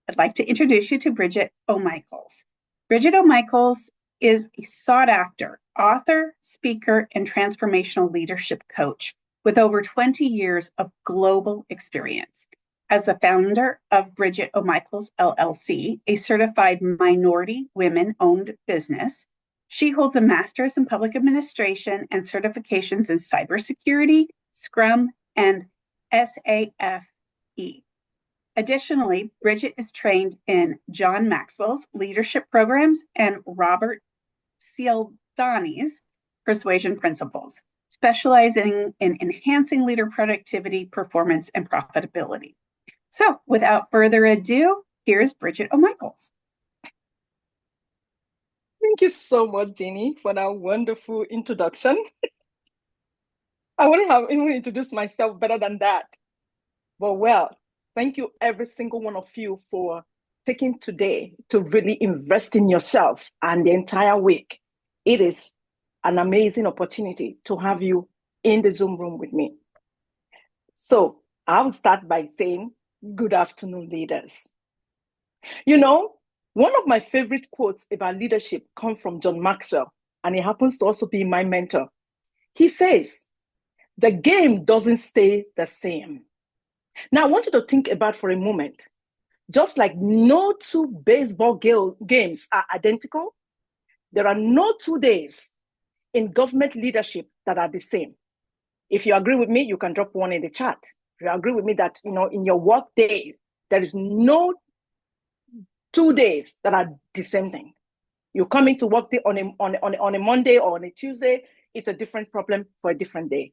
I'd like to introduce you to Bridget O'Michaels. Bridget O'Michaels is a sought-after author, speaker, and transformational leadership coach with over 20 years of global experience. As the founder of Bridget O'Michaels LLC, a certified minority women-owned business, she holds a master's in public administration and certifications in cybersecurity, Scrum, and SAFE. Additionally, Bridget is trained in John Maxwell's leadership programs and Robert Cialdini's persuasion principles, specializing in enhancing leader productivity, performance, and profitability. So without further ado, here's Bridget O'Michaels. Thank you so much, Jeannie, for that wonderful introduction. I wouldn't have even introduced myself better than that. But well, thank you, every single one of you, for taking today to really invest in yourself and the entire week. It is an amazing opportunity to have you in the Zoom room with me. So I will start by saying, good afternoon, leaders. You know, one of my favorite quotes about leadership comes from John Maxwell, and he happens to also be my mentor. He says, the game doesn't stay the same. Now, I want you to think about for a moment, just like no two baseball games are identical, there are no 2 days in government leadership that are the same. If you agree with me, you can drop one in the chat. If you agree with me that, in your work day, there is no 2 days that are the same thing. You come into work day on a Monday or on a Tuesday, it's a different problem for a different day.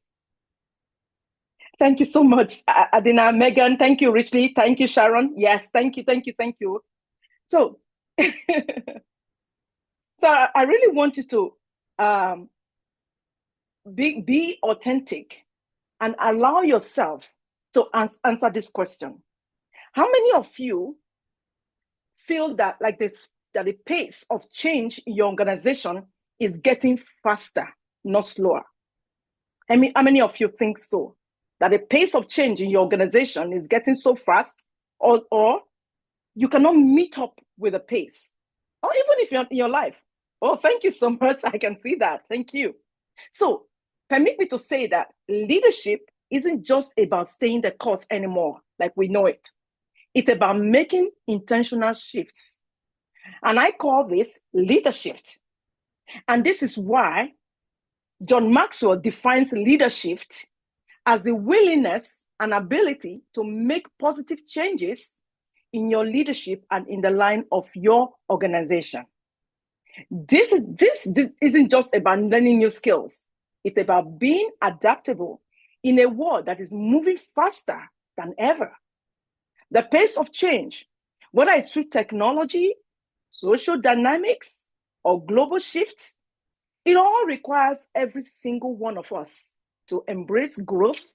Thank you so much, Adina, Megan. Thank you, Richly. Thank you, Sharon. Yes, thank you. So, so I really want you to be authentic and allow yourself to answer this question. How many of you feel that that the pace of change in your organization is getting faster, not slower? I mean, how many of you think so? That the pace of change in your organization is getting so fast, or you cannot meet up with the pace, or even if you're in your life. Oh, thank you so much. I can see that. Thank you. So permit me to say that leadership isn't just about staying the course anymore, like we know it. It's about making intentional shifts. And I call this leadership. And this is why John Maxwell defines leadership as the willingness and ability to make positive changes in your leadership and in the line of your organization. This isn't just about learning new skills. It's about being adaptable in a world that is moving faster than ever. The pace of change, whether it's through technology, social dynamics, or global shifts, it all requires every single one of us to embrace growth,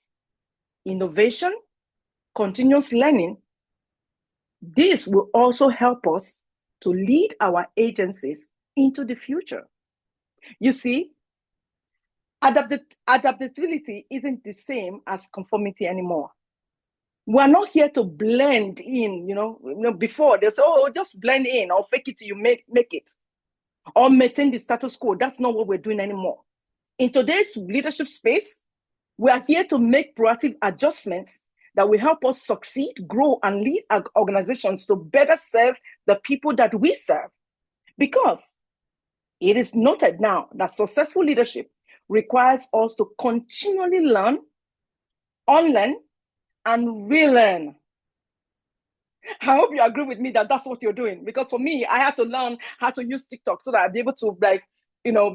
innovation, continuous learning. This will also help us to lead our agencies into the future. You see, adaptability isn't the same as conformity anymore. We're not here to blend in, before they say, oh, just blend in or fake it till you make it, or maintain the status quo. That's not what we're doing anymore. In today's leadership space, we are here to make proactive adjustments that will help us succeed, grow, and lead our organizations to better serve the people that we serve. Because it is noted now that successful leadership requires us to continually learn, unlearn, and relearn. I hope you agree with me that that's what you're doing. Because for me, I had to learn how to use TikTok so that I'd be able to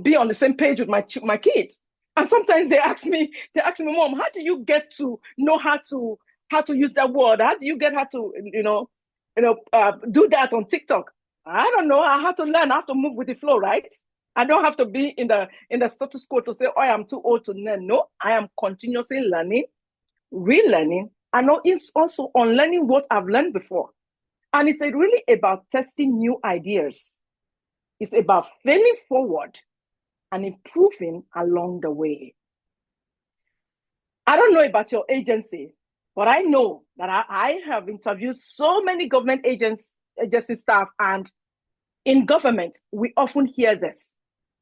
be on the same page with my kids. And sometimes they ask me, Mom, how do you get to know how to use that word? How do you get how to, do that on TikTok? I don't know. I have to learn. I have to move with the flow, right? I don't have to be in the status quo to say, oh, I am too old to learn. No, I am continuously learning, relearning, and it's also unlearning what I've learned before. And it's really about testing new ideas. It's about failing forward and improving along the way. I don't know about your agency, But I know that I have interviewed so many government agency staff, and in government, we often hear this.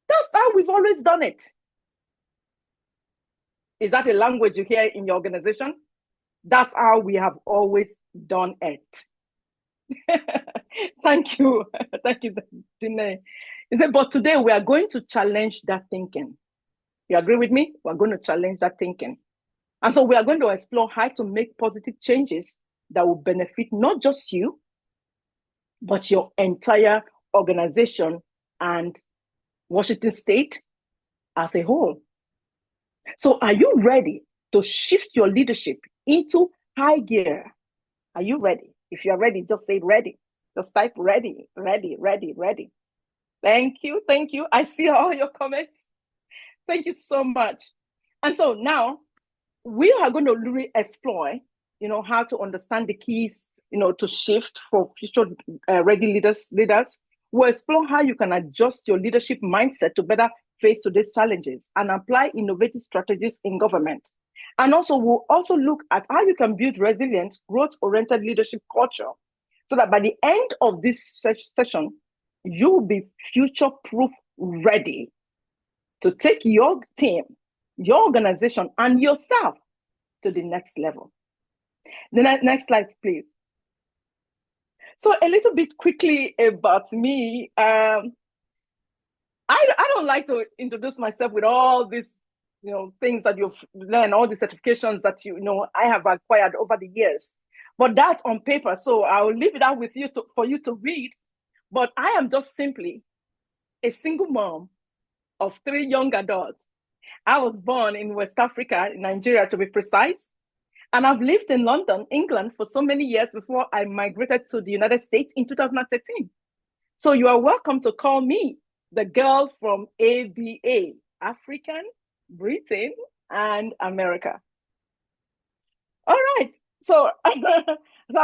That's how we've always done it. Is that a language you hear in your organization? That's how we have always done it. Thank you. Thank you, Dine. He said, but today we are going to challenge that thinking. You agree with me? We're going to challenge that thinking. And so we are going to explore how to make positive changes that will benefit not just you, but your entire organization and Washington State as a whole. So are you ready to shift your leadership into high gear? Are you ready? If you're ready, just say ready. Just type ready, ready, ready, ready. Thank you. Thank you. I see all your comments. Thank you so much. And so now we are going to really explore, how to understand the keys, to shift for future ready leaders. We'll explore how you can adjust your leadership mindset to better face today's challenges and apply innovative strategies in government. And also, we'll also look at how you can build resilient, growth-oriented leadership culture so that by the end of this session, you will be future-proof ready to take your team, your organization, and yourself to the next level. The next slide, please. So a little bit quickly about me. I don't like to introduce myself with all these things that you've learned, all the certifications that I have acquired over the years. But that's on paper, so I'll leave it out with you for you to read. But I am just simply a single mom of 3 young adults. I was born in West Africa, in Nigeria to be precise. And I've lived in London, England for so many years before I migrated to the United States in 2013. So you are welcome to call me the girl from ABA, African, Britain, and America. All right. So I'm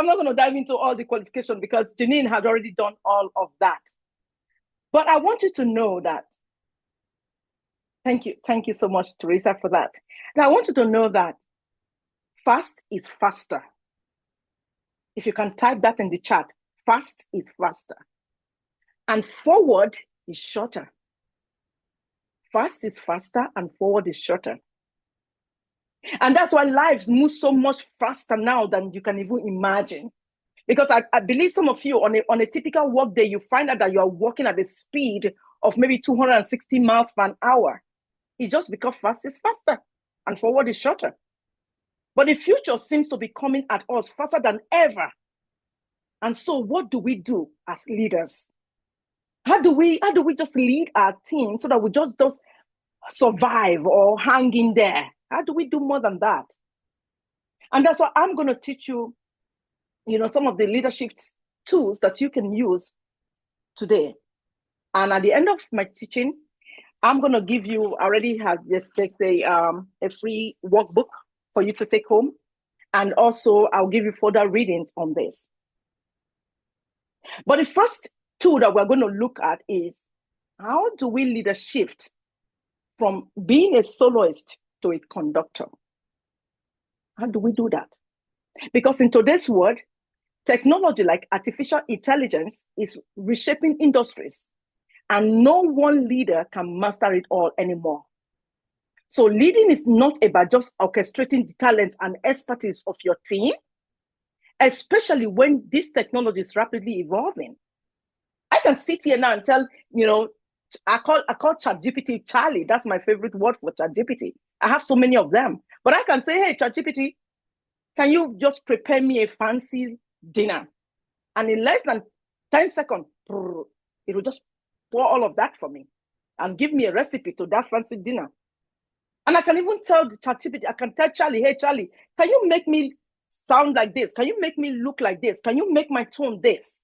not going to dive into all the qualifications because Janine had already done all of that. But I want you to know that. Thank you. Thank you so much, Teresa, for that. And I want you to know that fast is faster. If you can type that in the chat, fast is faster. And forward is shorter. Fast is faster and forward is shorter. And that's why lives move so much faster now than you can even imagine. Because I believe some of you on a typical work day, you find out that you are working at a speed of maybe 260 miles per hour. It's just because fast is faster and forward is shorter. But the future seems to be coming at us faster than ever. And so what do we do as leaders? How do we just lead our team so that we just survive or hang in there? How do we do more than that? And that's why I'm going to teach you, some of the leadership tools that you can use today. And at the end of my teaching, I'm going to give you, I already have this, a free workbook for you to take home. And also I'll give you further readings on this. But the first tool that we're going to look at is how do we lead a shift from being a soloist to a conductor? How do we do that? Because in today's world, technology like artificial intelligence is reshaping industries, and no one leader can master it all anymore. So leading is not about just orchestrating the talents and expertise of your team, especially when this technology is rapidly evolving. I can sit here now and tell, I call ChatGPT Charlie. That's my favorite word for ChatGPT. I have so many of them. But I can say, hey, ChatGPT, can you just prepare me a fancy dinner? And in less than 10 seconds, it will just pour all of that for me and give me a recipe to that fancy dinner. And I can even tell the ChatGPT, I can tell Charlie, hey, Charlie, can you make me sound like this? Can you make me look like this? Can you make my tone this?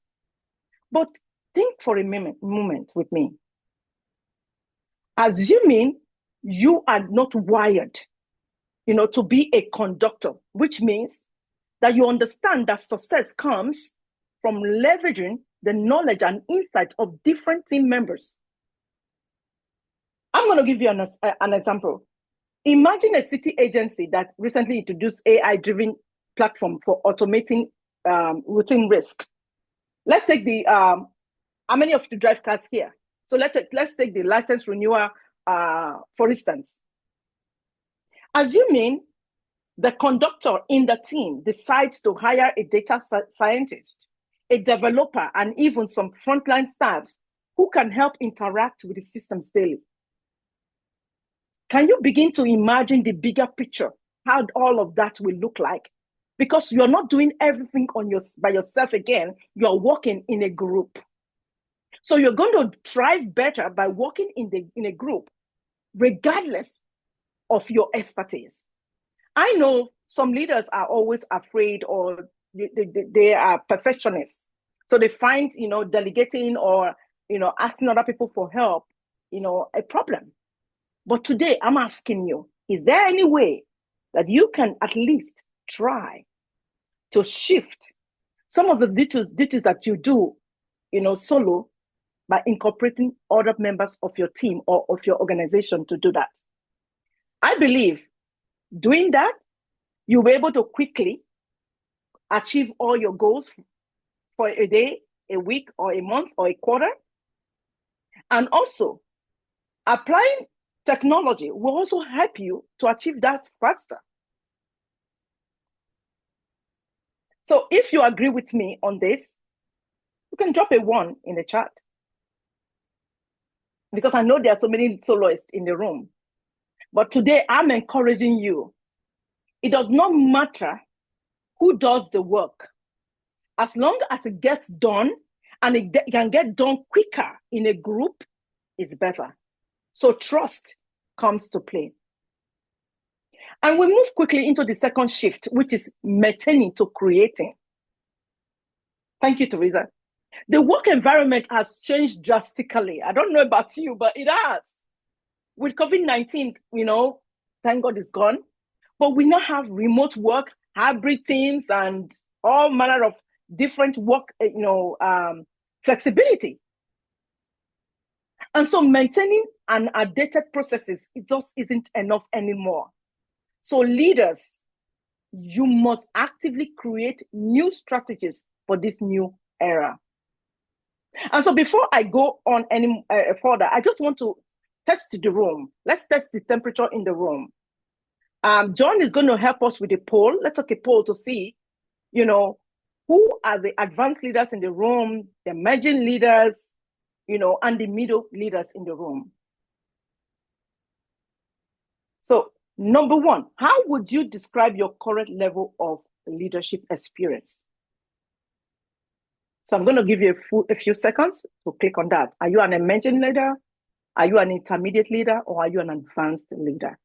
But think for a moment with me. Assuming you are not wired, to be a conductor, which means that you understand that success comes from leveraging the knowledge and insight of different team members. I'm going to give you an example. Imagine a city agency that recently introduced AI-driven platform for automating routine risk. Let's take the how many of you drive cars here? So let's take the license renewal, for instance. Assuming the conductor in the team decides to hire a data scientist, a developer, and even some frontline staffs who can help interact with the systems daily. Can you begin to imagine the bigger picture, how all of that will look like? Because you're not doing everything by yourself again, you're working in a group. So you're going to thrive better by working in a group, regardless of your expertise. I know some leaders are always afraid, or they are perfectionists. So they find, delegating or, asking other people for help, a problem. But today I'm asking you, is there any way that you can at least try to shift some of the duties that you do, solo, by incorporating other members of your team or of your organization to do that? I believe doing that, you'll be able to quickly achieve all your goals for a day, a week, or a month, or a quarter. And also, applying technology will also help you to achieve that faster. So if you agree with me on this, you can drop a 1 in the chat. Because I know there are so many soloists in the room. But today, I'm encouraging you. It does not matter who does the work. As long as it gets done, and it can get done quicker in a group, it's better. So trust comes to play. And we move quickly into the second shift, which is maintaining to creating. Thank you, Teresa. The work environment has changed drastically. I don't know about you, but it has. With COVID-19, thank God it's gone. But we now have remote work, hybrid teams, and all manner of different work, flexibility. And so maintaining and updated processes, it just isn't enough anymore. So leaders, you must actively create new strategies for this new era. And so before I go on any further, I just want to test the room. Let's test the temperature in the room. John is going to help us with a poll. Let's take a poll to see, who are the advanced leaders in the room, the emerging leaders, and the middle leaders in the room. So number 1, how would you describe your current level of leadership experience? So I'm going to give you a few seconds to click on that. Are you an emerging leader? Are you an intermediate leader? Or are you an advanced leader?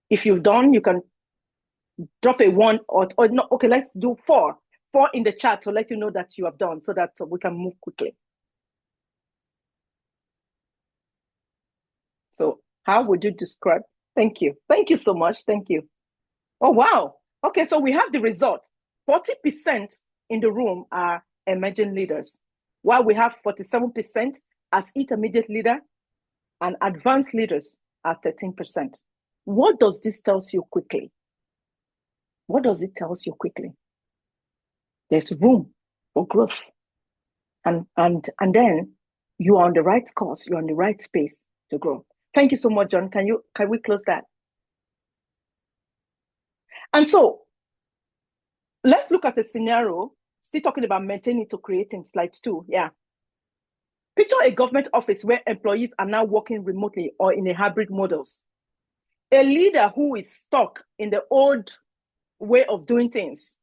If you've done, you can drop a 1 or no. Okay, let's do 4 in the chat to let you know that you have done, so that we can move quickly. So how would you describe? Thank you so much. Thank you. Oh, wow. Okay, so we have the result. 40% in the room are emerging leaders, while we have 47% as intermediate leader, and advanced leaders are 13%. What does this tell you quickly? What does it tell you quickly? There's room for growth. And then you are on the right course, you're on the right space to grow. Thank you so much, John. Can we close that? And so let's look at a scenario, still talking about maintaining to creating, slide 2. Yeah. Picture a government office where employees are now working remotely or in a hybrid models. A leader who is stuck in the old way of doing things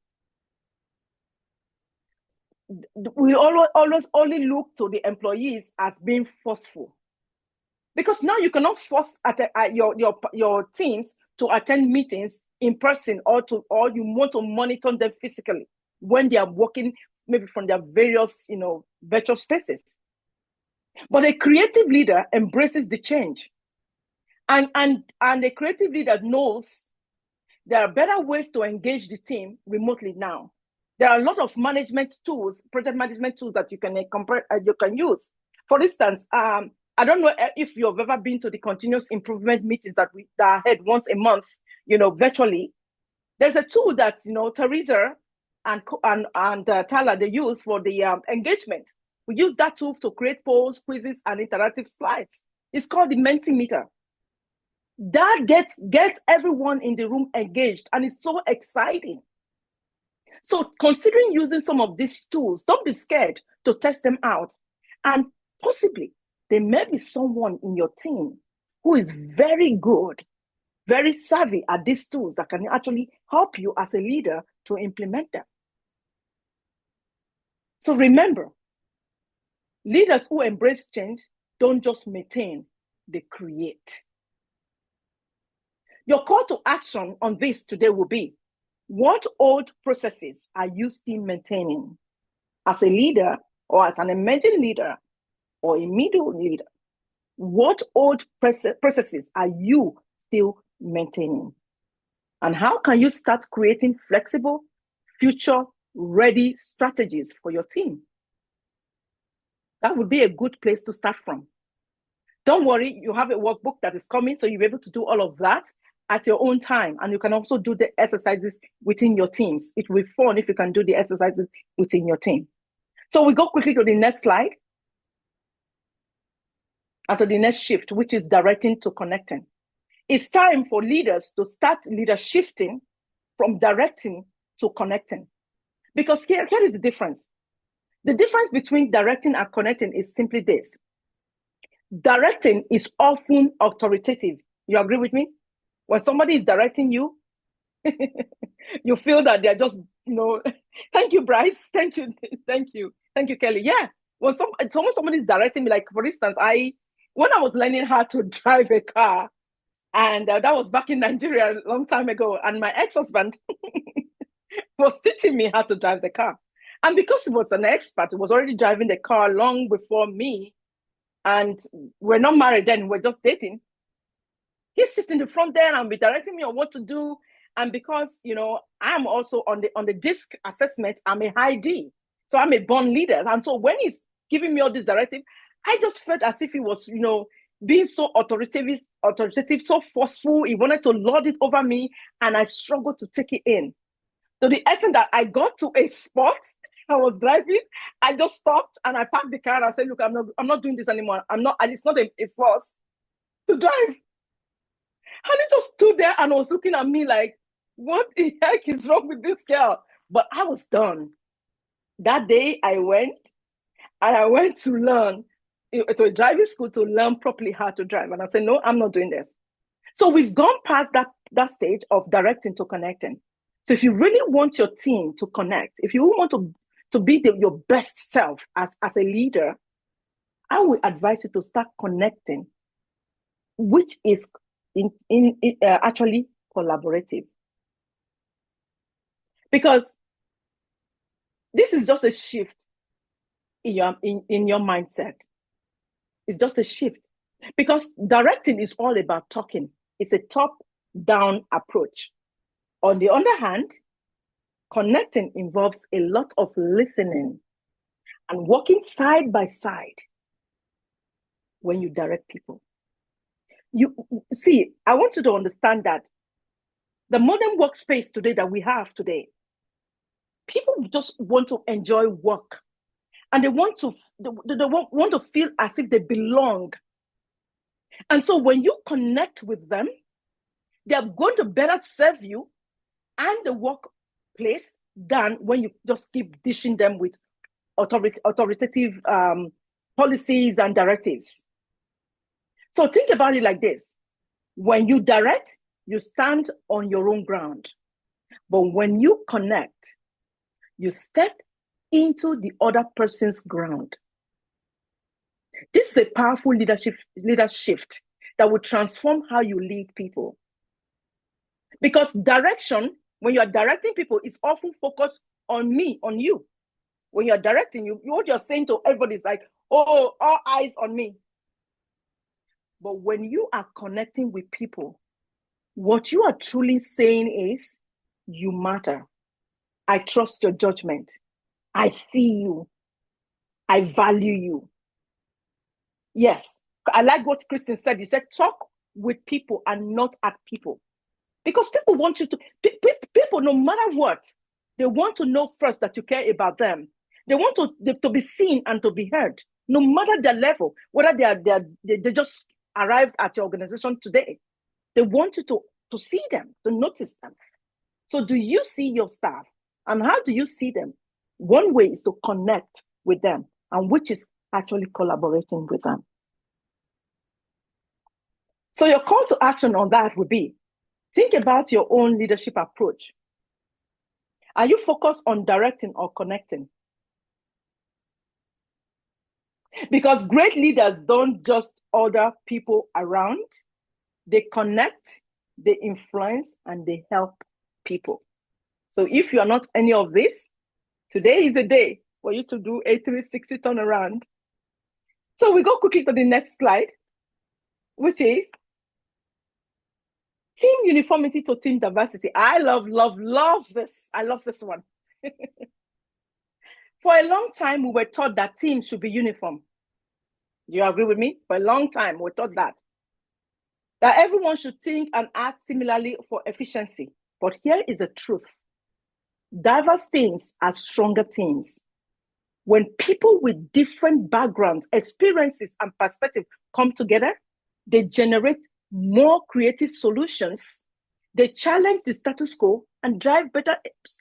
will always only look to the employees as being forceful. Because now you cannot force your teams to attend meetings in person, or you want to monitor them physically when they are working maybe from their various virtual spaces. But a creative leader embraces the change. And a creative leader knows there are better ways to engage the team remotely now. There are a lot of management tools, project management tools that you can use. For instance, I don't know if you've ever been to the continuous improvement meetings that are held once a month, virtually. There's a tool that, Teresa and Tala, they use for the engagement. We use that tool to create polls, quizzes, and interactive slides. It's called the Mentimeter. That gets everyone in the room engaged, and it's so exciting. So considering using some of these tools, don't be scared to test them out. And possibly there may be someone in your team who is very good, very savvy at these tools that can actually help you as a leader to implement them. So remember, leaders who embrace change don't just maintain, they create. Your call to action on this today will be, what old processes are you still maintaining as a leader or as an emerging leader or a middle leader? What old processes are you still maintaining? And how can you start creating flexible, future-ready strategies for your team? That would be a good place to start from. Don't worry, you have a workbook that is coming, so you'll be able to do all of that at your own time. And you can also do the exercises within your teams. It will be fun if you can do the exercises within your team. So we go quickly to the next slide and to the next shift, which is directing to connecting. It's time for leaders to start shifting from directing to connecting. Because here is the difference. The difference between directing and connecting is simply this. Directing is often authoritative. You agree with me? When somebody is directing you, you feel that they're just, thank you, Bryce. Thank you, Kelly. Yeah. When somebody is directing me, like for instance, when I was learning how to drive a car, and that was back in Nigeria a long time ago, and my ex-husband was teaching me how to drive the car. And because he was an expert, he was already driving the car long before me, and we're not married then, we're just dating. He sits in the front there and be directing me on what to do. And because, I'm also on the DISC assessment, I'm a high D. So I'm a born leader. And so when he's giving me all this directive, I just felt as if he was, being so authoritative, so forceful. He wanted to lord it over me, and I struggled to take it in. To the extent that I got to a spot, I was driving, I just stopped and I parked the car and I said, look, I'm not doing this anymore. It's not a force to drive. And he just stood there and was looking at me like, what the heck is wrong with this girl? But I was done. That day I went to learn, to a driving school to learn properly how to drive. And I said, no, I'm not doing this. So we've gone past that stage of directing to connecting. So if you really want your team to connect, if you want to be your best self as a leader, I would advise you to start connecting, which is actually collaborative. Because this is just a shift in your mindset. It's just a shift. Because directing is all about talking. It's a top-down approach. On the other hand, connecting involves a lot of listening and working side by side when you direct people. You see, I want you to understand that the modern workspace today that we have today, people just want to enjoy work, and they want to feel as if they belong. And so when you connect with them, they are going to better serve you and the workplace than when you just keep dishing them with authoritative policies and directives. So think about it like this. When you direct, you stand on your own ground. But when you connect, you step into the other person's ground. This is a powerful leadership shift that will transform how you lead people. Because direction, when you are directing people, is often focused on me, on you. When you're directing, what you're saying to everybody is like, oh, all eyes on me. But when you are connecting with people, what you are truly saying is, you matter. I trust your judgment. I see you. I value you. Yes, I like what Kristen said. You said, talk with people and not at people. Because people want you to, people, no matter what, they want to know first that you care about them. They want to be seen and to be heard, no matter their level, whether they just arrived at your organization today. They want you to see them, to notice them. So do you see your staff? And how do you see them? One way is to connect with them, and which is actually collaborating with them. So your call to action on that would be, think about your own leadership approach. Are you focused on directing or connecting? Because great leaders don't just order people around, they connect, they influence, and they help people. So if you are not any of this, today is a day for you to do a 360 turnaround. So we go quickly to the next slide, which is team uniformity to team diversity. I love this. I love this one. For a long time, we were taught that teams should be uniform. Do you agree with me? For a long time, we were taught that everyone should think and act similarly for efficiency. But here is the truth. Diverse teams are stronger teams. When people with different backgrounds, experiences, and perspectives come together, they generate more creative solutions. They challenge the status quo and drive better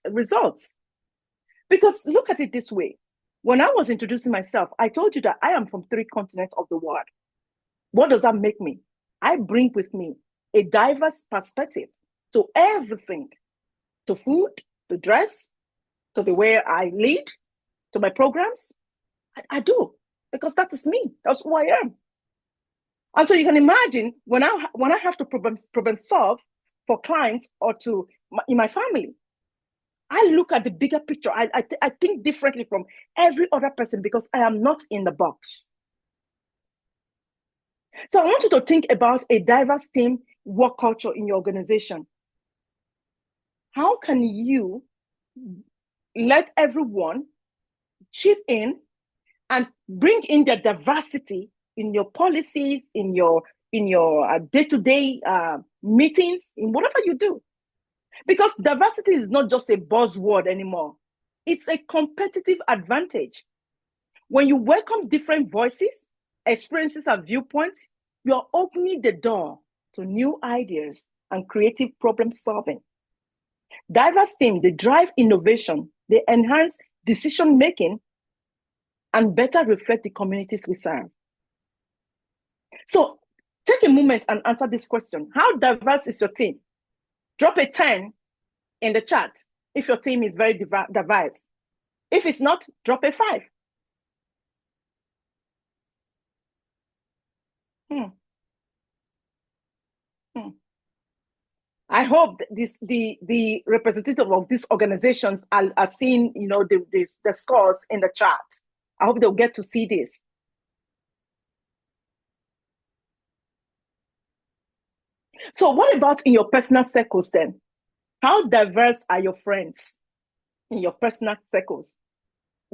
results. Because look at it this way. When I was introducing myself, I told you that I am from 3 continents of the world. What does that make me? I bring with me a diverse perspective to everything, to food, to dress, to the way I lead, to my programs. I do, because that is me. That's who I am. And so you can imagine when I have to problem solve for clients or in my family, I look at the bigger picture. I think differently from every other person because I am not in the box. So I want you to think about a diverse team work culture in your organization. How can you let everyone chip in and bring in their diversity in your policies, in your day-to-day meetings, in whatever you do? Because diversity is not just a buzzword anymore. It's a competitive advantage. When you welcome different voices, experiences, and viewpoints, you're opening the door to new ideas and creative problem solving. Diverse teams, they drive innovation, they enhance decision making, and better reflect the communities we serve. So take a moment and answer this question. How diverse is your team? Drop a 10 in the chat if your team is very diverse. If it's not, drop a 5. I hope the representative of these organizations are seeing, the scores in the chat. I hope they'll get to see this. So what about in your personal circles then? How diverse are your friends in your personal circles?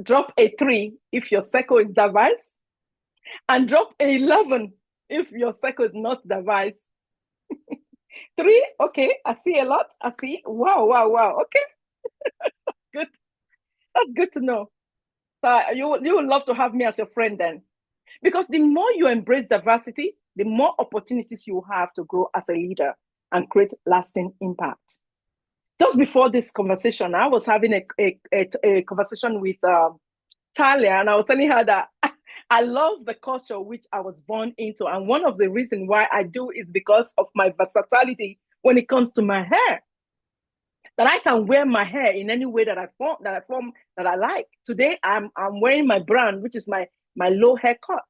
Drop a 3 if your circle is diverse, and drop a 11 if your circle is not diverse. 3, okay, I see a lot. I see, wow, okay. Good. That's good to know. So you would love to have me as your friend then. Because the more you embrace diversity, the more opportunities you have to grow as a leader and create lasting impact. Just before this conversation, I was having a conversation with Talia, and I was telling her that I love the culture which I was born into. And one of the reasons why I do is because of my versatility when it comes to my hair. That I can wear my hair in any way that I like. Today, I'm wearing my brand, which is my low haircut.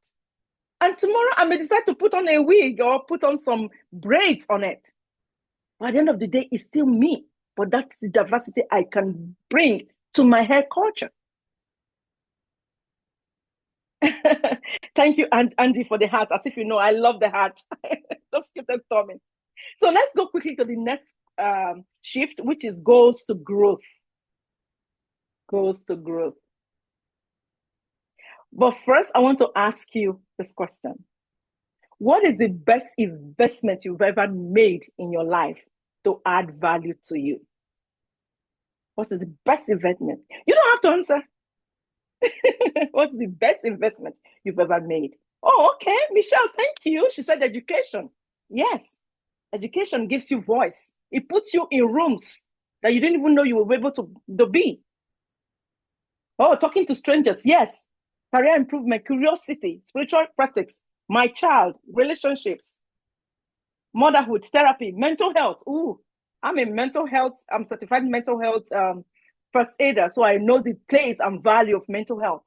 And tomorrow, I may decide to put on a wig or put on some braids on it. But at the end of the day, it's still me. But that's the diversity I can bring to my hair culture. Thank you, Angie, for the hat. As if you know, I love the hat. Just keep them coming. So let's go quickly to the next shift, which is goals to growth. Goals to growth. But first, I want to ask you this question. What is the best investment you've ever made in your life? to add value to you? What is the best investment? You don't have to answer. What's the best investment you've ever made? Oh, okay, Michelle, thank you. She said education. Yes, education gives you voice. It puts you in rooms that you didn't even know you were able to be. Oh, talking to strangers. Yes. Career improvement, curiosity, spiritual practice, my child, relationships, motherhood, therapy, mental health. Ooh, I'm a mental health, I'm certified mental health first aider. So I know the place and value of mental health.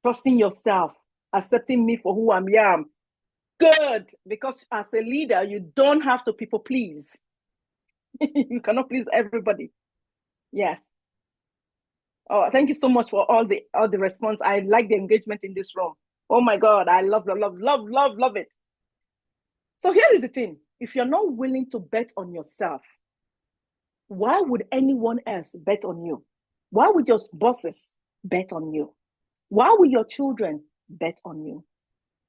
Trusting yourself, accepting me for who I am. Good, because as a leader, you don't have to people please. You cannot please everybody. Yes. Oh, thank you so much for all the response. I like the engagement in this room. Oh my God, I love it. So here is the thing. If you're not willing to bet on yourself, why would anyone else bet on you? Why would your bosses bet on you? Why will your children bet on you?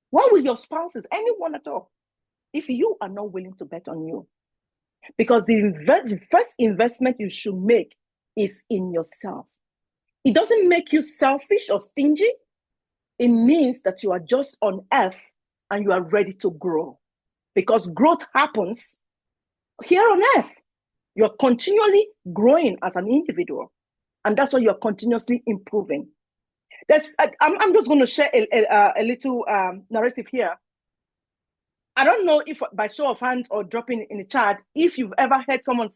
Why will your spouses, anyone at all, if you are not willing to bet on you? Because the first investment you should make is in yourself. It doesn't make you selfish or stingy. It means that you are just on earth and you are ready to grow. Because growth happens here on earth. You're continually growing as an individual. And that's why you're continuously improving. I'm just going to share a little narrative here. I don't know if by show of hands or dropping in the chat, if you've ever heard someone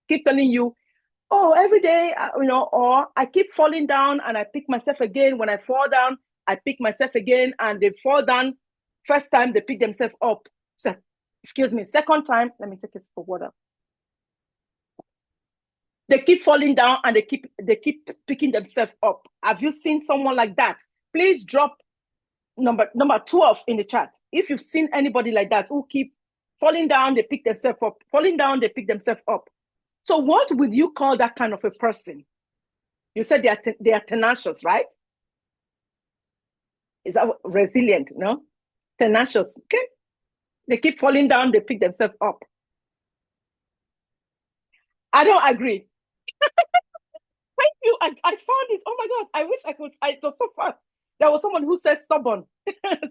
keep telling you, oh, every day, or I keep falling down and I pick myself again. When I fall down, I pick myself again, and they fall down. First time, they pick themselves up. So, excuse me. Second time, let me take a sip of water. They keep falling down and they keep picking themselves up. Have you seen someone like that? Please drop number 12 in the chat. If you've seen anybody like that who keep falling down, they pick themselves up. Falling down, they pick themselves up. So what would you call that kind of a person? You said they are tenacious, right? Is that resilient? No? Tenacious. Okay. They keep falling down, they pick themselves up. I don't agree. Thank you. I found it. Oh my God. I wish I could. It was so fast. There was someone who said stubborn.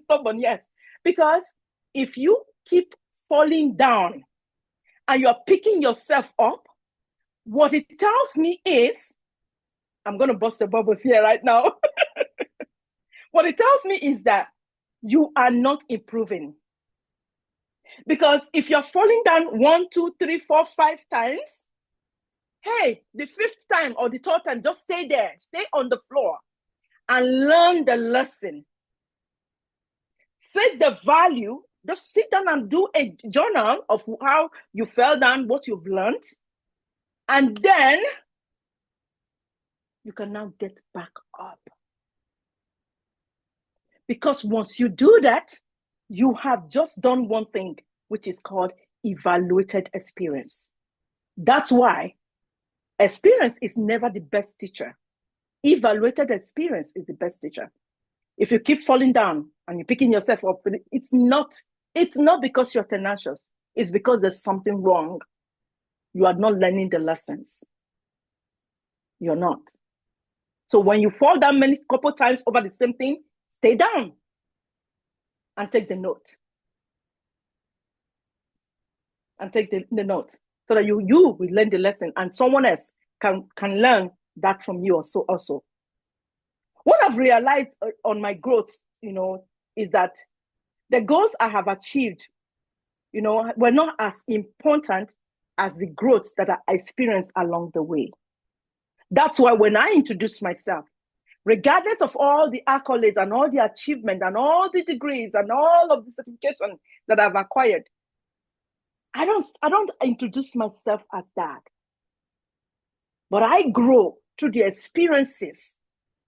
Stubborn, yes. Because if you keep falling down and you're picking yourself up, what it tells me is, I'm going to bust the bubbles here right now. What it tells me is that you are not improving. Because if you're falling down 1, 2, 3, 4, 5 times, hey, the 5th time or the 3rd time, just stay there, stay on the floor and learn the lesson. Take the value, just sit down and do a journal of how you fell down, what you've learned, and then you can now get back up. Because once you do that, you have just done one thing, which is called evaluated experience. That's why experience is never the best teacher. Evaluated experience is the best teacher. If you keep falling down and you're picking yourself up, it's not because you're tenacious. It's because there's something wrong. You are not learning the lessons. You're not. So when you fall down couple times over the same thing, stay down and take the note. And take the note so that you will learn the lesson and someone else can learn that from you also. What I've realized on my growth, is that the goals I have achieved, were not as important as the growth that I experienced along the way. That's why when I introduce myself, regardless of all the accolades and all the achievement and all the degrees and all of the certification that I've acquired, I don't introduce myself as that. But I grow through the experiences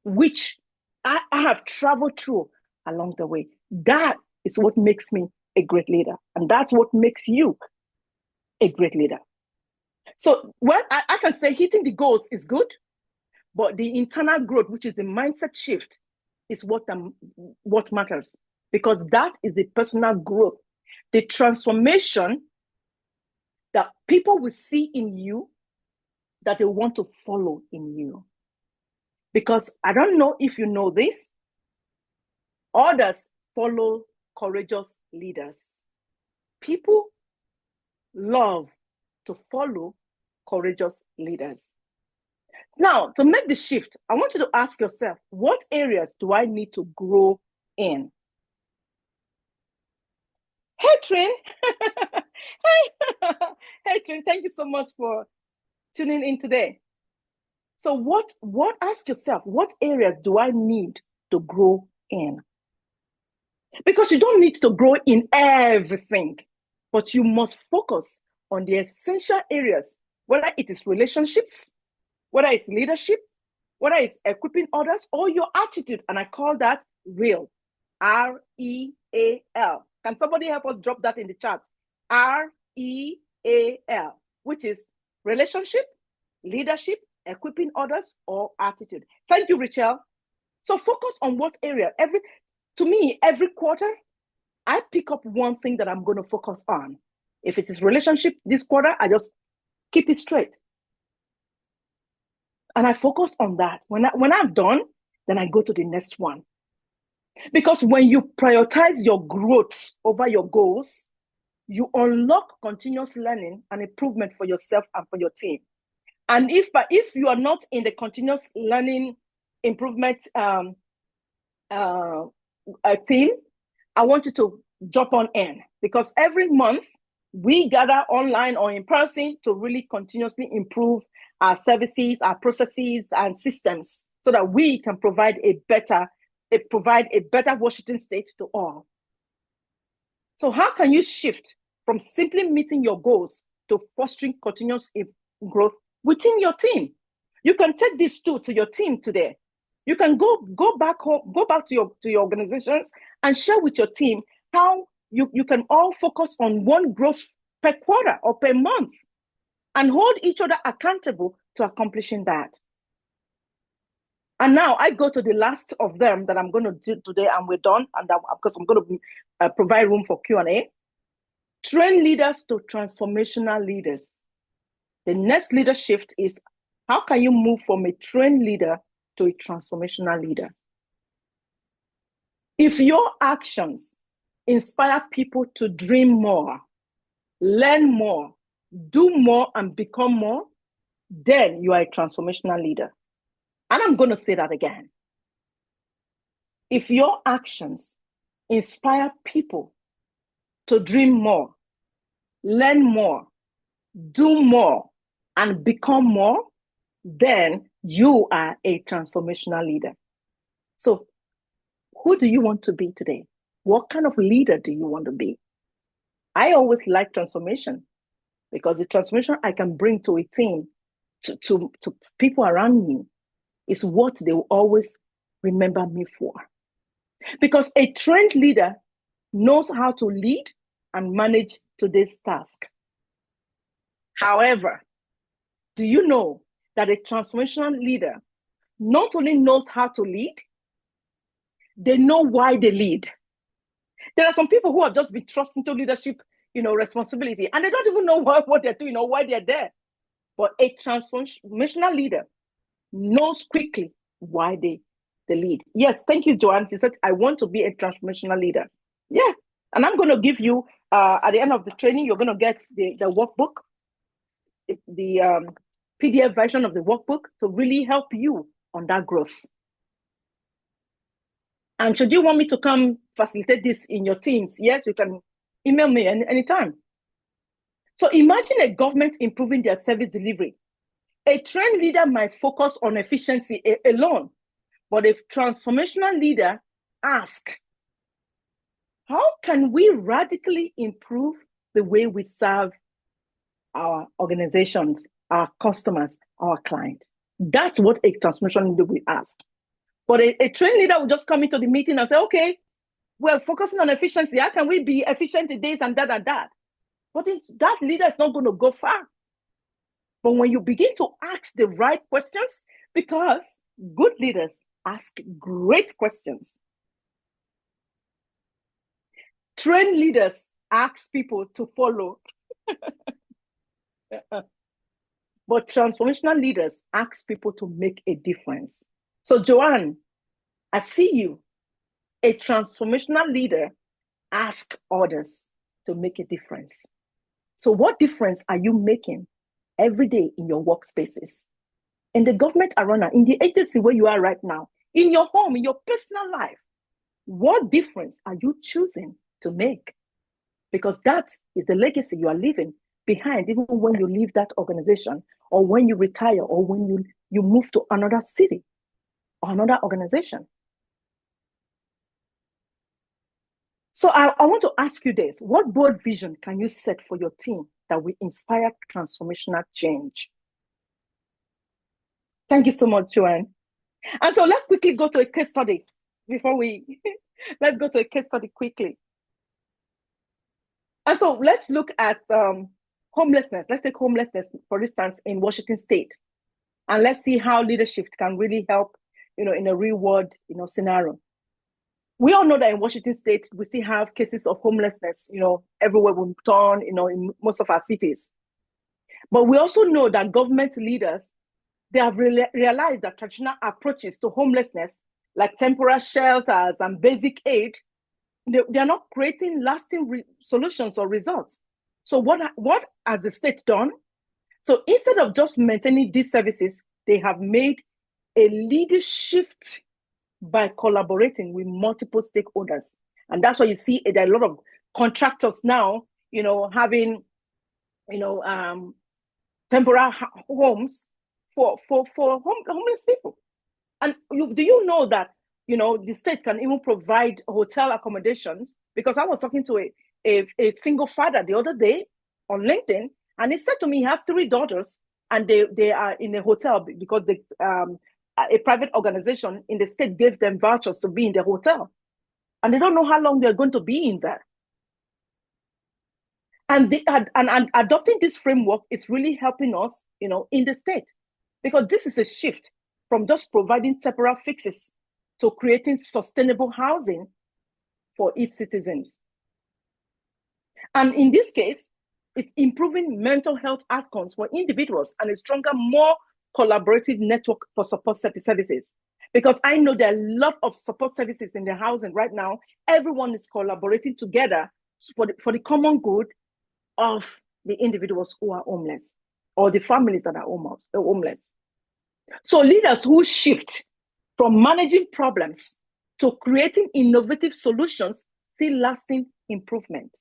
which I have traveled through along the way. That is what makes me a great leader. And that's what makes you a great leader. So I can say hitting the goals is good, but the internal growth, which is the mindset shift, is what matters. Because that is the personal growth. The transformation that people will see in you that they want to follow in you. Because I don't know if you know this, others follow courageous leaders. People love to follow courageous leaders. Now, to make the shift, I want you to ask yourself, what areas do I need to grow in? Hey, Trin. Hey, Trin, thank you so much for tuning in today. So ask yourself, what areas do I need to grow in? Because you don't need to grow in everything, but you must focus on the essential areas, whether it is relationships, whether it's leadership, whether it's equipping others, or your attitude. And I call that real, R-E-A-L. Can somebody help us drop that in the chat? R-E-A-L, which is relationship, leadership, equipping others, or attitude. Thank you, Rachel. So focus on what area. To me, every quarter, I pick up one thing that I'm going to focus on. If it is relationship this quarter, I just keep it straight. And I focus on that. When I'm done, then I go to the next one. Because when you prioritize your growth over your goals, you unlock continuous learning and improvement for yourself and for your team. And if you are not in the continuous learning improvement team, I want you to jump on in, because every month we gather online or in person to really continuously improve our services, our processes, and systems, so that we can provide a better Washington state to all. So how can you shift from simply meeting your goals to fostering continuous growth within your team? You can take this tool to your team today. You can go back home, go back to your organizations and share with your team how you can all focus on one growth per quarter or per month and hold each other accountable to accomplishing that. And now I go to the last of them that I'm going to do today, and we're done. And because I'm going to provide room for Q&A. Train leaders to transformational leaders. The next leader shift is, how can you move from a trained leader to a transformational leader? If your actions inspire people to dream more, learn more, do more, and become more, then you are a transformational leader. And I'm going to say that again. If your actions inspire people to dream more, learn more, do more, and become more, then you are a transformational leader. So who do you want to be today? What kind of leader do you want to be? I always like transformation, because the transformation I can bring to a team, to people around me, is what they will always remember me for. Because a trained leader knows how to lead and manage today's task. However, do you know that a transformational leader not only knows how to lead, they know why they lead. There are some people who have just been thrust into leadership, responsibility, and they don't even know what they're doing or why they're there. But a transformational leader knows quickly why they lead. Yes, thank you, Joanne. She said, I want to be a transformational leader. Yeah, and I'm going to give you, at the end of the training, you're going to get the workbook, the PDF version of the workbook to really help you on that growth. And should you want me to come facilitate this in your teams, yes, you can email me anytime. So imagine a government improving their service delivery. A trained leader might focus on efficiency alone, but a transformational leader asks, how can we radically improve the way we serve our organizations, our customers, our clients? That's what a transformational leader will ask. But a trained leader will just come into the meeting and say, okay, we're focusing on efficiency. How can we be efficient in this and that and that? But that leader is not going to go far. But when you begin to ask the right questions, because good leaders ask great questions. Trained leaders ask people to follow. But transformational leaders ask people to make a difference. So, Joanne, I see you. A transformational leader asks others to make a difference. So, what difference are you making every day in your workspaces, in the government arena, in the agency where you are right now, in your home, in your personal life? What difference are you choosing to make? Because that is the legacy you are leaving behind, even when you leave that organization, or when you retire, or when you move to another city or another organization. So I want to ask you this. What bold vision can you set for your team that will inspire transformational change? Thank you so much, Joanne. And so let's quickly go to a case study before we, let's go to a case study quickly. And so let's look at homelessness. Let's take homelessness, for instance, in Washington State. And let's see how leadership can really help, in a real world, scenario. We all know that in Washington State, we still have cases of homelessness, everywhere we turn, in most of our cities. But we also know that government leaders, they have realized that traditional approaches to homelessness, like temporary shelters and basic aid, they are not creating lasting solutions or results. So what has the state done? So instead of just maintaining these services, they have made a leadership shift by collaborating with multiple stakeholders. And that's why you see there are a lot of contractors now, having, temporary homes for homeless people. And do you know that, the state can even provide hotel accommodations? Because I was talking to a single father the other day on LinkedIn, and he said to me he has 3 daughters, and they are in a hotel because a private organization in the state gave them vouchers to be in the hotel. And they don't know how long they're going to be in there. And adopting this framework is really helping us, in the state, because this is a shift from just providing temporary fixes to creating sustainable housing for its citizens. And in this case, it's improving mental health outcomes for individuals and a stronger, more collaborative network for support services. Because I know there are a lot of support services in the housing right now. Everyone is collaborating together for the common good of the individuals who are homeless, or the families that are homeless. So leaders who shift from managing problems to creating innovative solutions see lasting improvement.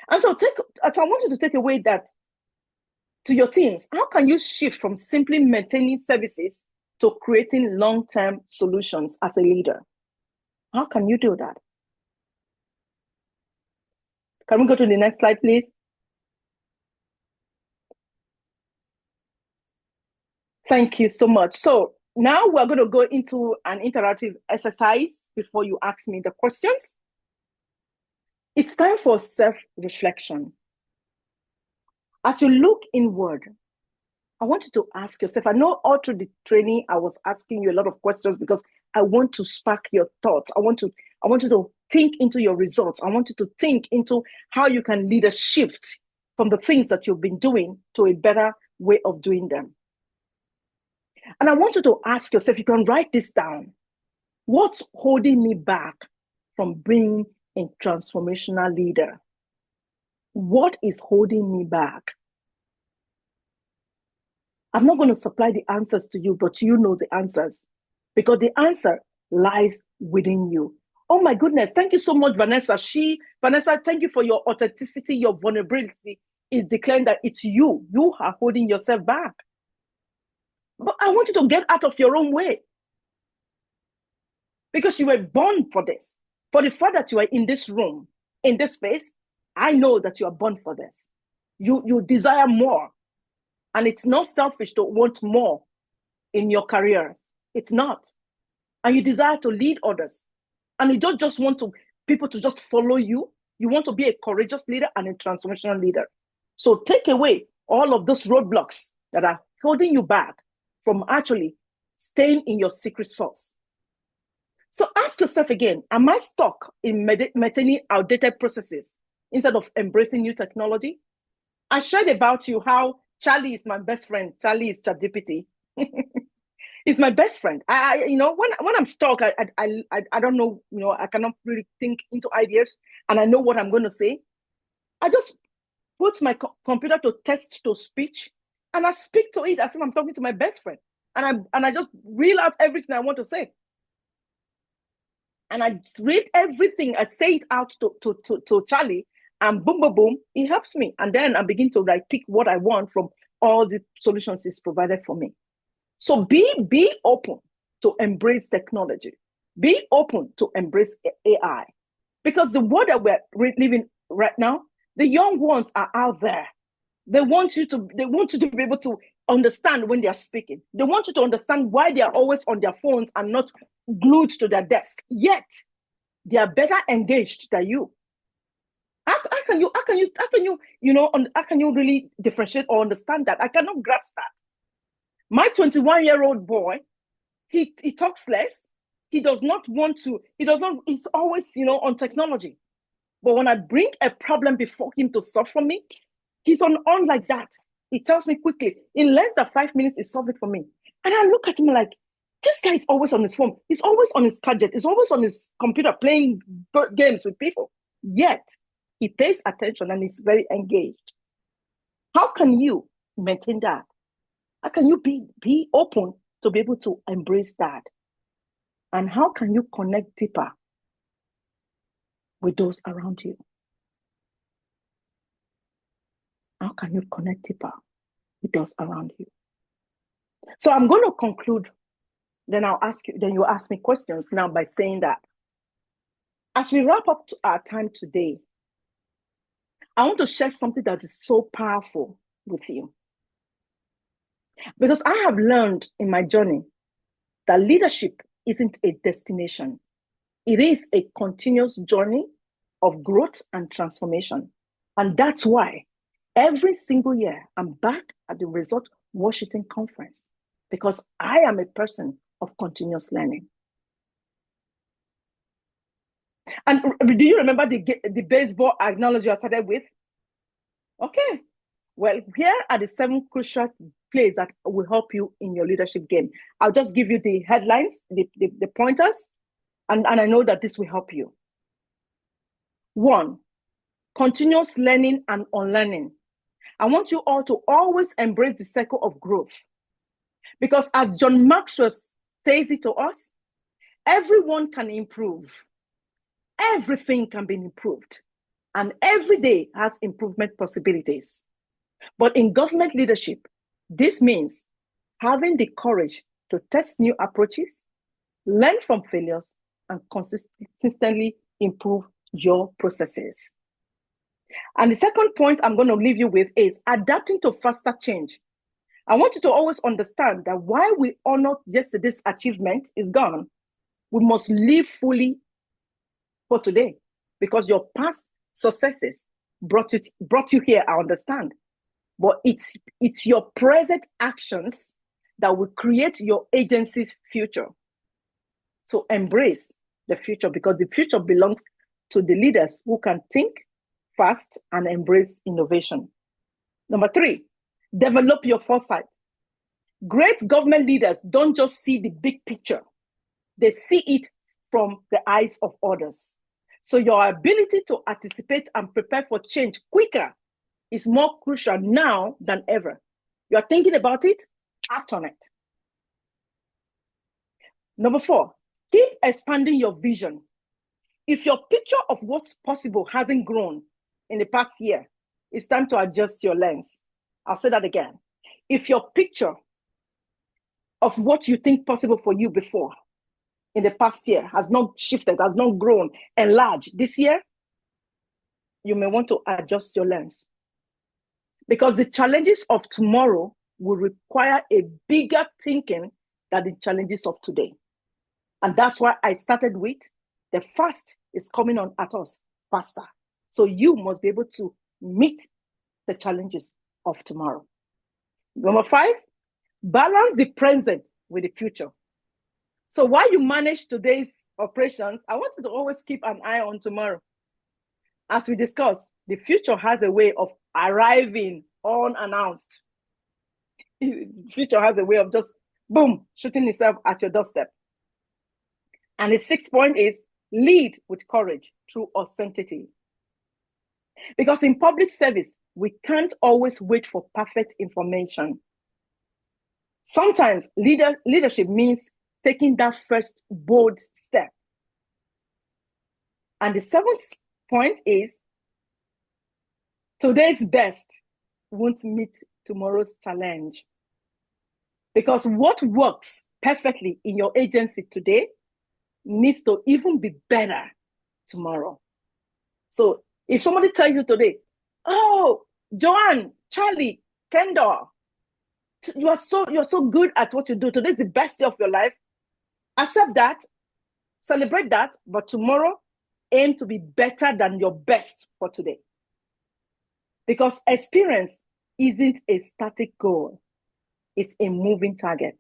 And so I want you to take away that to your teams. How can you shift from simply maintaining services to creating long-term solutions as a leader? How can you do that? Can we go to the next slide, please? Thank you so much. So now we're going to go into an interactive exercise before you ask me the questions. It's time for self-reflection. As you look inward, I want you to ask yourself, I know all through the training, I was asking you a lot of questions because I want to spark your thoughts. I want you to think into your results. I want you to think into how you can lead a shift from the things that you've been doing to a better way of doing them. And I want you to ask yourself, you can write this down. What's holding me back from being a transformational leader? What is holding me back? I'm not going to supply the answers to you, but you know the answers, because the answer lies within you. Oh my goodness. Thank you so much, Vanessa. Vanessa, thank you for your authenticity. Your vulnerability is declaring that it's you. You are holding yourself back. But I want you to get out of your own way, because you were born for this. For the fact that you are in this room, in this space, I know that you are born for this. You desire more. And it's not selfish to want more in your career. It's not. And you desire to lead others. And you don't just want people to just follow you. You want to be a courageous leader and a transformational leader. So take away all of those roadblocks that are holding you back from actually staying in your secret sauce. So ask yourself again, am I stuck in maintaining outdated processes instead of embracing new technology? I shared about you how Charlie is my best friend. Charlie is ChatGPT. He's my best friend. When I'm stuck, I don't know, I cannot really think into ideas, and I know what I'm going to say. I just put my computer to text to speech, and I speak to it as if I'm talking to my best friend, and I just reel out everything I want to say, and I read everything. I say it out to Charlie, and boom, boom, boom, it helps me, and then I begin to pick what I want from all the solutions he's provided for me. So be open to embrace technology. Be open to embrace AI, because the world that we're living right now, the young ones are out there. They want you to be able to understand when they are speaking. They want you to understand why they are always on their phones and not glued to their desk. Yet they are better engaged than you. How can you really differentiate or understand that? I cannot grasp that. My 21-year-old boy, he talks less. He does not want to. He's always on technology. But when I bring a problem before him to solve for me, he's on like that. He tells me quickly, in less than 5 minutes, he solved it for me. And I look at him like, this guy is always on his phone. He's always on his gadget. He's always on his computer playing games with people. Yet, he pays attention and is very engaged. How can you maintain that? How can you be open to be able to embrace that? And how can you connect deeper with those around you? How can you connect deeper with those around you? So I'm going to conclude. Then you ask me questions now by saying that as we wrap up our time today, I want to share something that is so powerful with you. Because I have learned in my journey that leadership isn't a destination. It is a continuous journey of growth and transformation. And that's why every single year I'm back at the Resort Washington Conference, because I am a person of continuous learning. And do you remember the baseball analogy I started with? Okay. Well, here are the 7 crucial plays that will help you in your leadership game. I'll just give you the headlines, the pointers, and I know that this will help you. 1, continuous learning and unlearning. I want you all to always embrace the cycle of growth. Because as John Maxwell says it to us, everyone can improve. Everything can be improved. And every day has improvement possibilities. But in government leadership, this means having the courage to test new approaches, learn from failures, and consistently improve your processes. And the second point I'm going to leave you with is adapting to faster change. I want you to always understand that while we honor yesterday's achievement is gone, we must live fully for today, because your past successes brought you here, I understand. But it's your present actions that will create your agency's future. So embrace the future, because the future belongs to the leaders who can think fast and embrace innovation. Number 3, develop your foresight. Great government leaders don't just see the big picture. They see it from the eyes of others. So your ability to anticipate and prepare for change quicker is more crucial now than ever. You're thinking about it, act on it. Number 4, keep expanding your vision. If your picture of what's possible hasn't grown in the past year, it's time to adjust your lens. I'll say that again. If your picture of what you think possible for you before in the past year has not shifted, has not grown, enlarged this year, you may want to adjust your lens. Because the challenges of tomorrow will require a bigger thinking than the challenges of today. And that's why I started with the fast is coming on at us faster. So you must be able to meet the challenges of tomorrow. Number 5, balance the present with the future. So while you manage today's operations, I want you to always keep an eye on tomorrow. As we discussed, The future has a way of arriving unannounced. The future has a way of just, boom, shooting itself at your doorstep. And the sixth point is lead with courage through authenticity. Because in public service, we can't always wait for perfect information. Sometimes leadership means taking that first bold step. And the seventh point is today's best won't meet tomorrow's challenge. Because what works perfectly in your agency today needs to even be better tomorrow. So if somebody tells you today, oh, Joanne, Charlie, Kendall, you're so good at what you do. Today's the best day of your life. Accept that, celebrate that, but tomorrow aim to be better than your best for today. Because experience isn't a static goal. It's a moving target.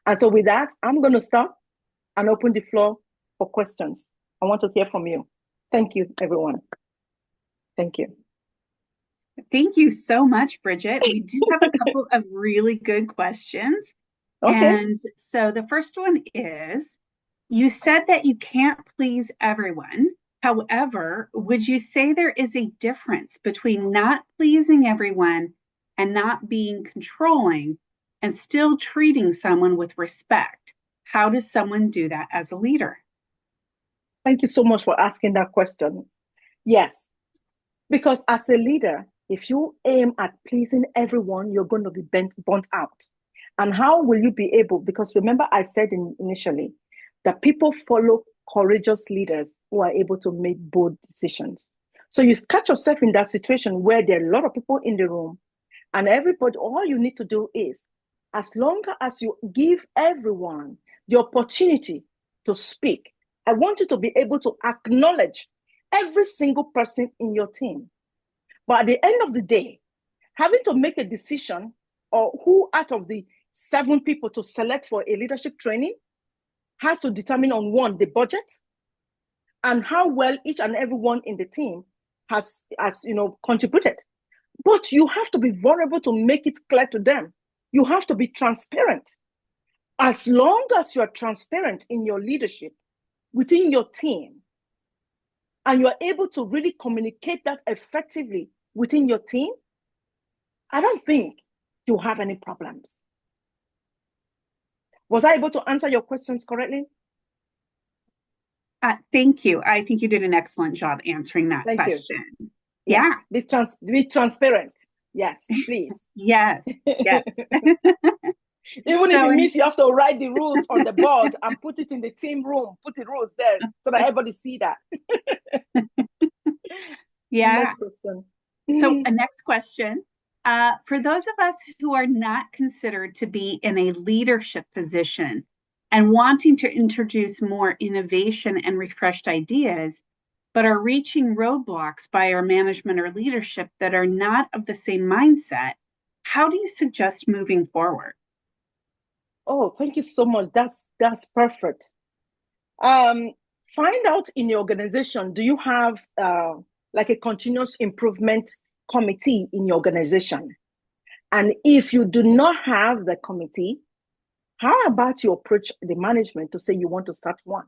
And so with that, I'm going to stop and open the floor for questions. I want to hear from you. Thank you, everyone. Thank you. Thank you so much, Bridget. We do have a couple of really good questions. Okay. And so the first one is, you said that you can't please everyone. However, would you say there is a difference between not pleasing everyone and not being controlling and still treating someone with respect? How does someone do that as a leader? Thank you so much for asking that question. Yes, because as a leader, if you aim at pleasing everyone, you're going to be burnt out. And how will you be able? Because remember, I said initially that people follow courageous leaders who are able to make bold decisions. So you catch yourself in that situation where there are a lot of people in the room, and everybody, all you need to do is, as long as you give everyone the opportunity to speak, I want you to be able to acknowledge every single person in your team. But at the end of the day, having to make a decision or who out of the 7 people to select for a leadership training has to determine on one, the budget, and how well each and everyone in the team has contributed. But you have to be vulnerable to make it clear to them. You have to be transparent. As long as you are transparent in your leadership within your team, and you are able to really communicate that effectively within your team, I don't think you have any problems. Was I able to answer your questions correctly? Thank you. I think you did an excellent job answering that question. Yeah. Be transparent. Yes, please. Yes. Yes. Even if it means you have to write the rules on the board and put it in the team room, put the rules there so that everybody see that. Yeah. Next question. So a next question. For those of us who are not considered to be in a leadership position and wanting to introduce more innovation and refreshed ideas, but are reaching roadblocks by our management or leadership that are not of the same mindset, how do you suggest moving forward? Oh, thank you so much. That's perfect. Find out in your organization, do you have like a continuous improvement committee in your organization? And if you do not have the committee, how about you approach the management to say you want to start one?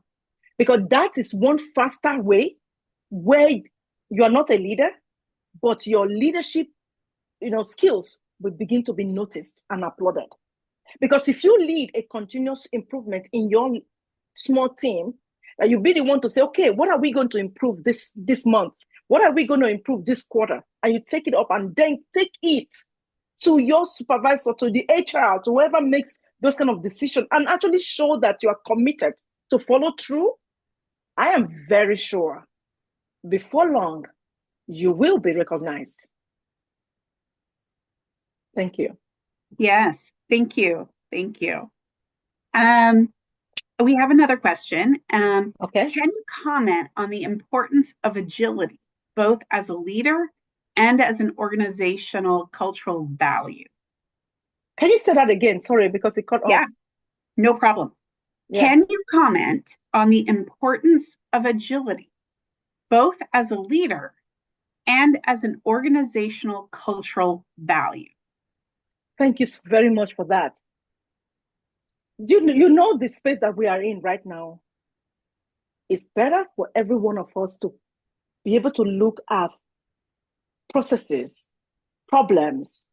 Because that is one faster way where you are not a leader, but your leadership, skills will begin to be noticed and applauded. Because if you lead a continuous improvement in your small team, you'll be the one to say, okay, what are we going to improve this month? What are we going to improve this quarter? And you take it up and then take it to your supervisor, to the HR, to whoever makes those kind of decisions, and actually show that you are committed to follow through. I am very sure before long, you will be recognized. Thank you. Yes, thank you. Thank you. We have another question. Okay. Can you comment on the importance of agility, both as a leader and as an organizational cultural value? Can you say that again? Sorry, because it cut off. Yeah, no problem. Yeah. Can you comment on the importance of agility, both as a leader and as an organizational cultural value? Thank you very much for that. You know the space that we are in right now. It's better for every one of us to be able to look at processes, problems,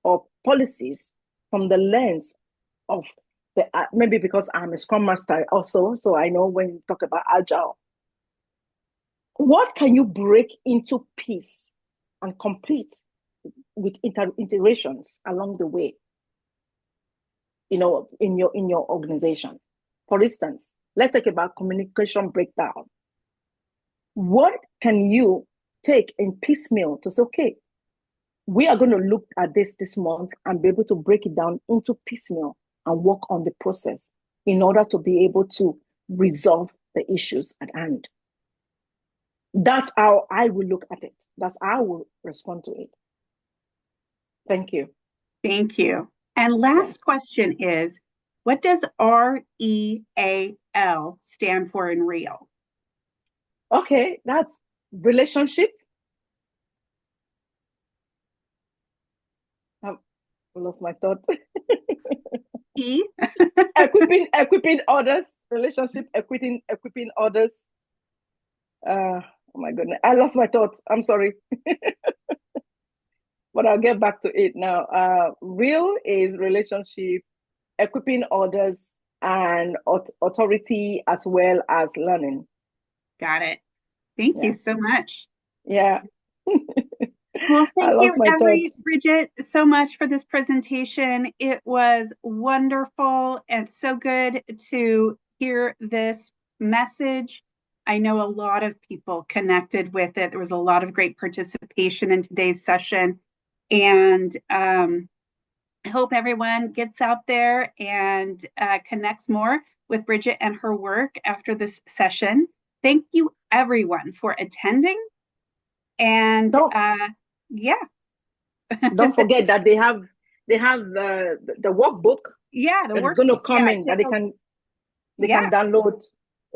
or policies from the lens of the maybe because I'm a Scrum Master also, so I know when you talk about agile, what can you break into piece and complete with iterations along the way, in your organization? For instance, let's talk about communication breakdown. What can you take in piecemeal to say, okay, we are going to look at this month and be able to break it down into piecemeal and work on the process in order to be able to resolve the issues at hand. That's how I will look at it. That's how I will respond to it. Thank you. Thank you. And last question is, what does REAL stand for in real? Okay, that's relationship. I lost my thought. E? equipping others, relationship, equipping others. Oh my goodness, I lost my thoughts. I'm sorry. But I'll get back to it now. Real is relationship, equipping others, and authority as well as learning. Got it. Thank you so much. Yeah. Well, thank you, thoughts. Bridget, so much for this presentation. It was wonderful and so good to hear this message. I know a lot of people connected with it. There was a lot of great participation in today's session. And I hope everyone gets out there and connects more with Bridget and her work after this session. Thank you, everyone, for attending. And yeah. Don't forget that they have the workbook. Yeah, the that workbook is going to come in that they can download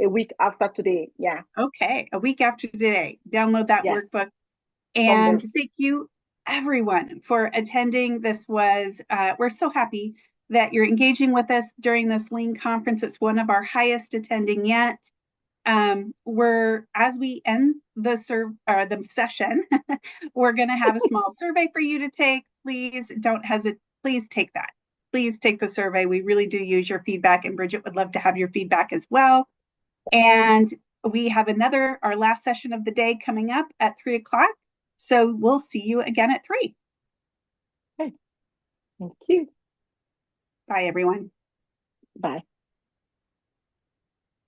a week after today. Yeah. Okay, a week after today. Download that workbook. And thank you, everyone, for attending. This was, we're so happy that you're engaging with us during this Lean conference. It's one of our highest attending yet. As we end the session, we're going to have a small survey for you to take. Please don't hesitate. Please take that. Please take the survey. We really do use your feedback, and Bridget would love to have your feedback as well. And we have our last session of the day coming up at 3:00. So we'll see you again at 3. Okay. Thank you. Bye, everyone. Bye.